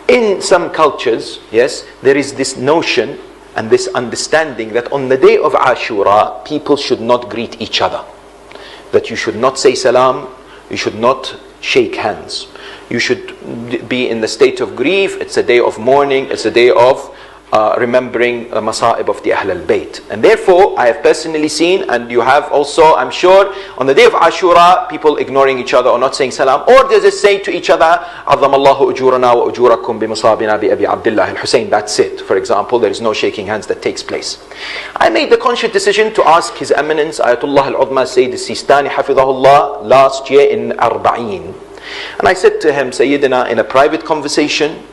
In some cultures, yes, there is this notion and this understanding that on the day of Ashura, people should not greet each other. That you should not say salam, you should not shake hands. You should be in the state of grief. It's a day of mourning. It's a day of remembering the masa'ib of the Ahl al-Bayt. And therefore, I have personally seen, and you have also, I'm sure, on the day of Ashura, people ignoring each other or not saying salam, or they just say to each other, عَظَّمَ اللَّهُ أُجُورَنَا وَأُجُورَكُمْ بِمُصَابِنَا بِأَبِي عَبْدِ اللَّهِ الْحُسَيْنِ. That's it. For example, there is no shaking hands that takes place. I made the conscious decision to ask His Eminence, Ayatullah al-Udma Sayyid al-Sistani, Hafidhahullah, last year in Arba'een. And I said to him, Sayyidina, in a private conversation,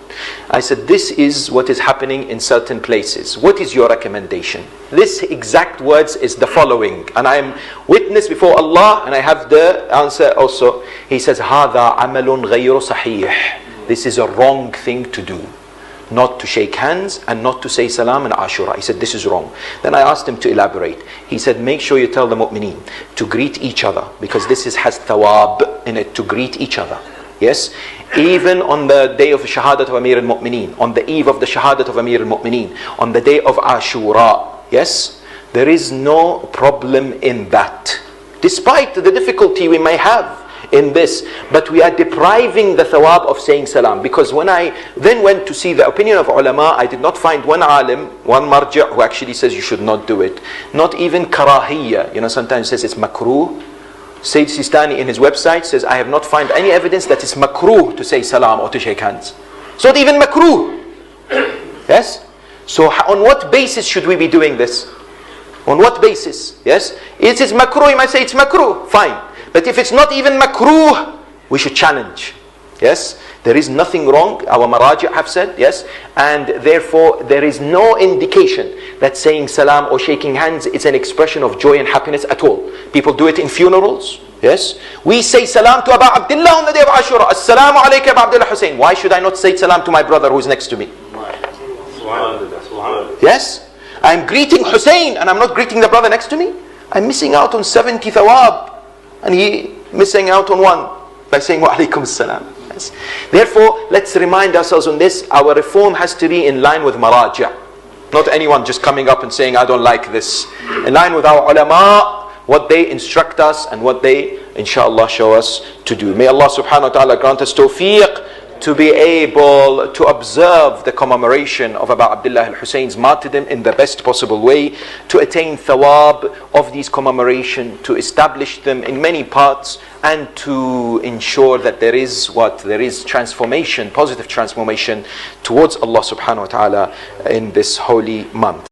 I said, this is what is happening in certain places. What is your recommendation? This exact words is the following. And I am witness before Allah, and I have the answer also. He says, هَذَا عَمَلٌ غَيْرُ صَحِيحٌ. This is a wrong thing to do. Not to shake hands and not to say salam and Ashura. He said, this is wrong. Then I asked him to elaborate. He said, make sure you tell the mu'mineen to greet each other, because this has thawab in it, to greet each other. Yes, even on the day of the Shahadat of Amir al-Mu'mineen, on the eve of the Shahadat of Amir al-Mu'mineen, on the day of Ashura, yes, there is no problem in that. Despite the difficulty we may have in this, but we are depriving the thawab of saying salam. Because when I then went to see the opinion of ulama, I did not find one alim, one marji' who actually says you should not do it. Not even karahiyya. You know, sometimes it says it's makruh. Sayyid Sistani in his website says, I have not found any evidence that it's makruh to say salam or to shake hands. So not even makruh. Yes? So on what basis should we be doing this? On what basis? Yes? It is makruh, you might say it's makruh. Fine. But if it's not even makruh, we should challenge. Yes? There is nothing wrong, our maraji' have said, yes? And therefore, there is no indication that saying salam or shaking hands is an expression of joy and happiness at all. People do it in funerals, yes? We say salam to Aba Abdullah on the day of Ashura. Assalamu alayka Aba Abdullah Hussein. Why should I not say salam to my brother who's next to me? Yes? I'm greeting Hussein and I'm not greeting the brother next to me. I'm missing out on 70 thawab. And he missing out on one by saying wa alaykum as-salam. Yes. Therefore, let's remind ourselves on this. Our reform has to be in line with maraji'. Not anyone just coming up and saying, I don't like this. In line with our ulama, what they instruct us and what they, inshallah, show us to do. May Allah subhanahu wa ta'ala grant us tawfiq to be able to observe the commemoration of Aba Abdullah al-Husayn's martyrdom in the best possible way, to attain thawab of these commemoration, to establish them in many parts, and to ensure that there is transformation, positive transformation towards Allah subhanahu wa ta'ala in this holy month.